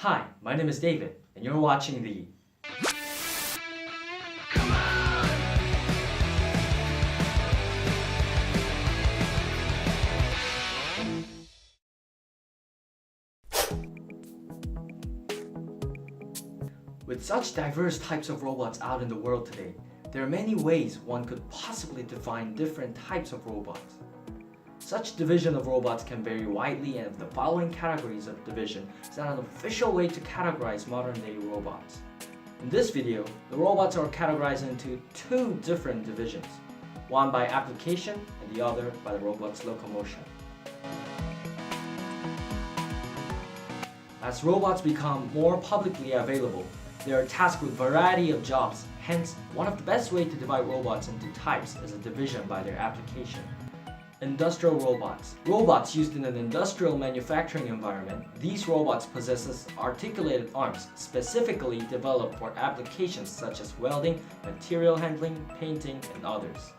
Hi, my name is David, and you're watching the With such diverse types of robots out in the world today, there are many ways one could possibly define different types of robots. Such division of robots can vary widely, and the following categories of division is not an official way to categorize modern-day robots. In this video, the robots are categorized into two different divisions, one by application and the other by the robot's locomotion. As robots become more publicly available, they are tasked with a variety of jobs. Hence, one of the best ways to divide robots into types is a division by their application. Industrial robots. Robots used in an industrial manufacturing environment. These robots possess articulated arms specifically developed for applications such as welding, material handling, painting, and others.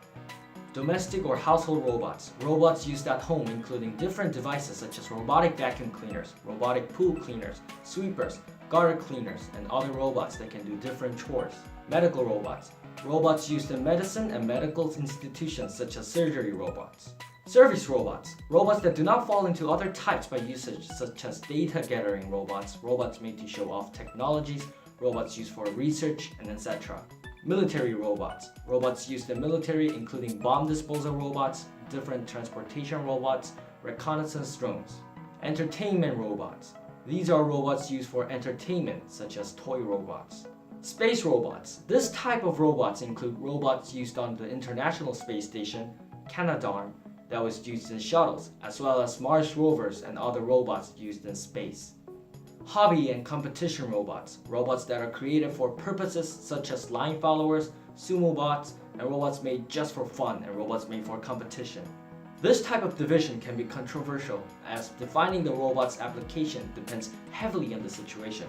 Domestic or household robots. Robots used at home including different devices such as robotic vacuum cleaners, robotic pool cleaners, sweepers, gutter cleaners, and other robots that can do different chores. Medical robots. Robots used in medicine and medical institutions such as surgery robots. Service robots. Robots that do not fall into other types by usage such as data gathering robots, robots made to show off technologies, robots used for research, and etc. Military robots. Robots used in military including bomb disposal robots, different transportation robots, reconnaissance drones. Entertainment robots. These are robots used for entertainment such as toy robots. Space robots. This type of robots include robots used on the International Space Station, Canadarm, that was used in shuttles, as well as Mars rovers and other robots used in space. Hobby and competition robots. Robots that are created for purposes such as line followers, sumo bots, and robots made just for fun and robots made for competition. This type of division can be controversial, as defining the robot's application depends heavily on the situation.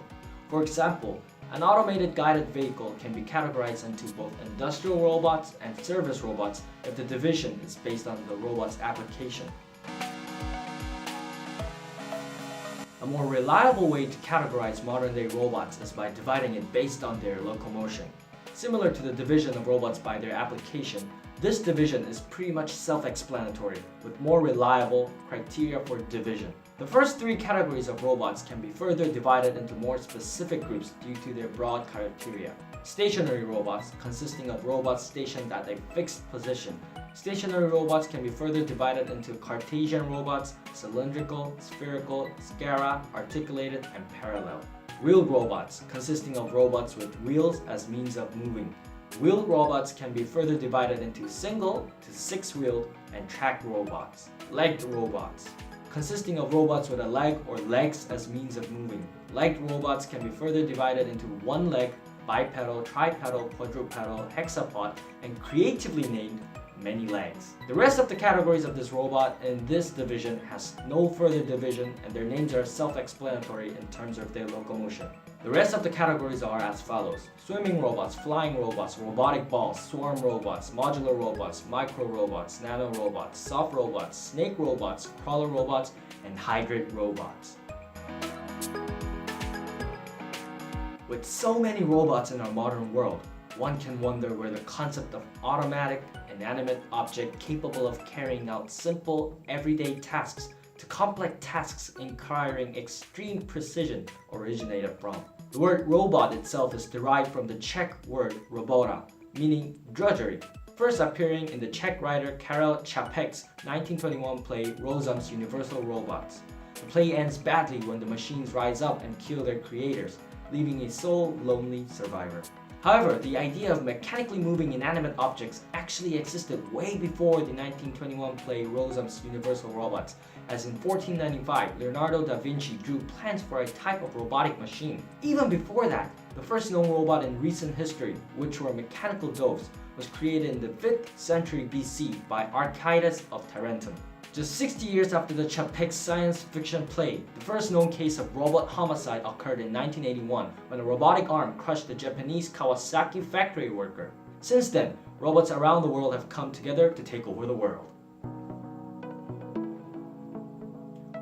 For example, an automated guided vehicle can be categorized into both industrial robots and service robots if the division is based on the robot's application. A more reliable way to categorize modern-day robots is by dividing it based on their locomotion. Similar to the division of robots by their application, this division is pretty much self-explanatory, with more reliable criteria for division. The first three categories of robots can be further divided into more specific groups due to their broad criteria. Stationary robots, consisting of robots stationed at a fixed position. Stationary robots can be further divided into Cartesian robots, cylindrical, spherical, scara, articulated, and parallel. Wheeled robots, consisting of robots with wheels as means of moving. Wheeled robots can be further divided into single to six-wheeled and tracked robots. Legged robots, consisting of robots with a leg or legs as means of moving. Legged robots can be further divided into one leg, bipedal, tripedal, quadrupedal, hexapod, and creatively named many legs. The rest of the categories of this robot in this division has no further division, and their names are self-explanatory in terms of their locomotion. The rest of the categories are as follows: swimming robots, flying robots, robotic balls, swarm robots, modular robots, micro robots, nano robots, soft robots, snake robots, crawler robots, and hybrid robots. With so many robots in our modern world, one can wonder where the concept of automatic, inanimate object capable of carrying out simple, everyday tasks to complex tasks requiring extreme precision originated from. The word robot itself is derived from the Czech word robota, meaning drudgery, first appearing in the Czech writer Karel Čapek's 1921 play Rozum's Universal Robots. The play ends badly when the machines rise up and kill their creators, leaving a sole, lonely survivor. However, the idea of mechanically moving inanimate objects actually existed way before the 1921 play Rozum's Universal Robots, as in 1495, Leonardo da Vinci drew plans for a type of robotic machine. Even before that, the first known robot in recent history, which were mechanical doves, was created in the 5th century BC by Archidas of Tarentum. Just 60 years after the Čapek science fiction play, the first known case of robot homicide occurred in 1981 when a robotic arm crushed the Japanese Kawasaki factory worker. Since then, robots around the world have come together to take over the world.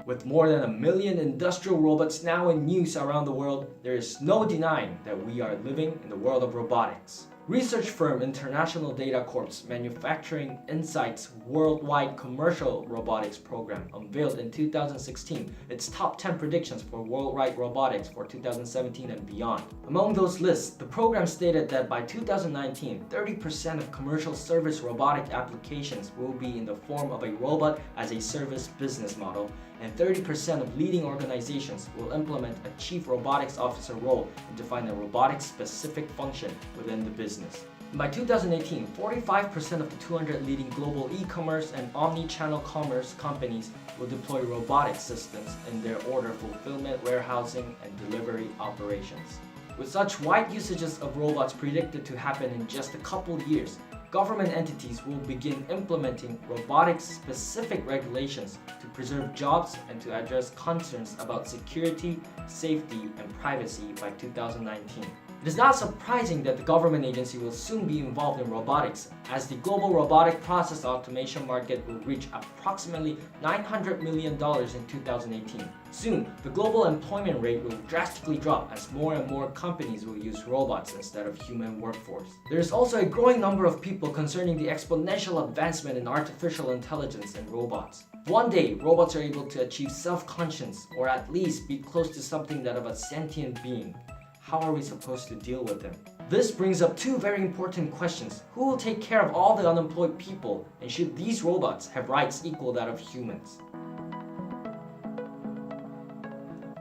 With more than 1 million industrial robots now in use around the world, there is no denying that we are living in the world of robotics. Research firm International Data Corp's Manufacturing Insights Worldwide Commercial Robotics Program unveiled in 2016 its top 10 predictions for worldwide robotics for 2017 and beyond. Among those lists, the program stated that by 2019, 30% of commercial service robotic applications will be in the form of a robot as a service business model, and 30% of leading organizations will implement a chief robotics officer role and define a robotics-specific function within the business. And by 2018, 45% of the 200 leading global e-commerce and omni-channel commerce companies will deploy robotic systems in their order fulfillment, warehousing, and delivery operations. With such wide usages of robots predicted to happen in just a couple years, government entities will begin implementing robotics-specific regulations to preserve jobs and to address concerns about security, safety, and privacy by 2019. It is not surprising that the government agency will soon be involved in robotics, as the global robotic process automation market will reach approximately $900 million in 2018. Soon, the global employment rate will drastically drop as more and more companies will use robots instead of human workforce. There is also a growing number of people concerning the exponential advancement in artificial intelligence and robots. One day, robots are able to achieve self-conscious, or at least be close to something that of a sentient being. How are we supposed to deal with them? This brings up two very important questions. Who will take care of all the unemployed people, and should these robots have rights equal that of humans?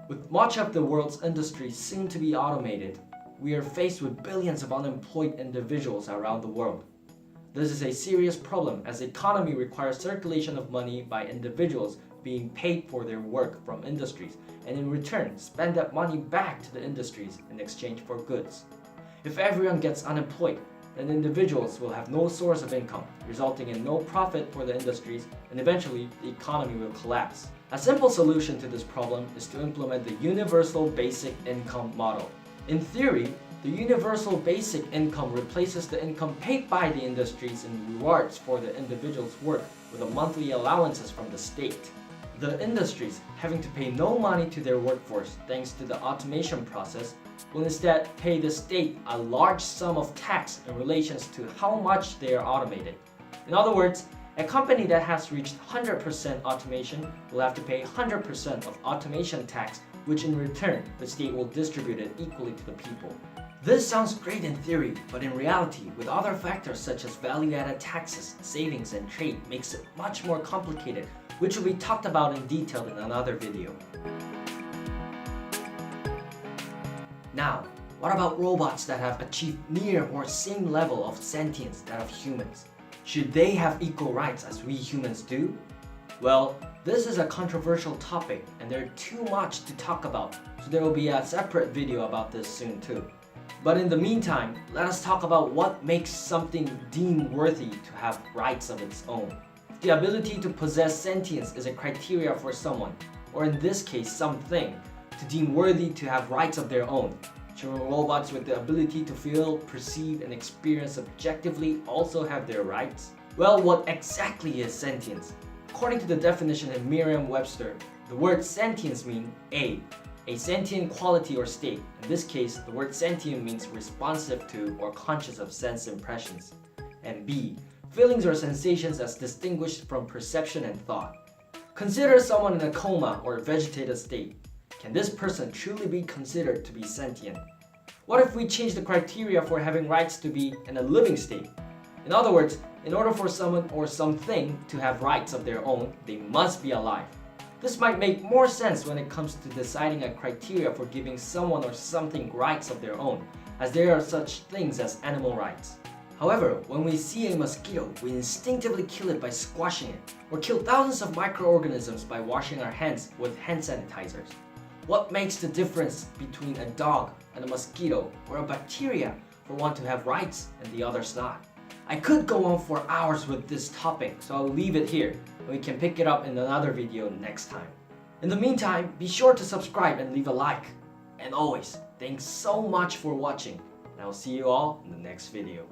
With much of the world's industry soon to be automated, we are faced with billions of unemployed individuals around the world. This is a serious problem, as the economy requires circulation of money by individuals being paid for their work from industries, and in return spend that money back to the industries in exchange for goods. If everyone gets unemployed, then individuals will have no source of income, resulting in no profit for the industries, and eventually the economy will collapse. A simple solution to this problem is to implement the Universal Basic Income model. In theory, the Universal Basic Income replaces the income paid by the industries in rewards for the individual's work with a monthly allowances from the state. The industries, having to pay no money to their workforce thanks to the automation process, will instead pay the state a large sum of tax in relation to how much they are automated. In other words, a company that has reached 100% automation will have to pay 100% of automation tax, which in return the state will distribute it equally to the people. This sounds great in theory, but in reality, with other factors such as value-added taxes, savings, and trade, makes it much more complicated, which will be talked about in detail in another video. Now, what about robots that have achieved near or same level of sentience that of humans? Should they have equal rights as we humans do? Well, this is a controversial topic and there's too much to talk about, so there will be a separate video about this soon too. But in the meantime, let us talk about what makes something deemed worthy to have rights of its own. If the ability to possess sentience is a criteria for someone, or in this case something, to deem worthy to have rights of their own, should robots with the ability to feel, perceive, and experience objectively also have their rights? Well, what exactly is sentience? According to the definition in Merriam-Webster, the word sentience means A sentient quality or state. In this case, the word sentient means responsive to or conscious of sense impressions. And B, feelings or sensations as distinguished from perception and thought. Consider someone in a coma or vegetative state. Can this person truly be considered to be sentient? What if we change the criteria for having rights to be in a living state? In other words, in order for someone or something to have rights of their own, they must be alive. This might make more sense when it comes to deciding a criteria for giving someone or something rights of their own, as there are such things as animal rights. However, when we see a mosquito, we instinctively kill it by squashing it, or kill thousands of microorganisms by washing our hands with hand sanitizers. What makes the difference between a dog and a mosquito or a bacteria for one to have rights and the others not? I could go on for hours with this topic, so I'll leave it here, and we can pick it up in another video next time. In the meantime, be sure to subscribe and leave a like. And always, thanks so much for watching, and I'll see you all in the next video.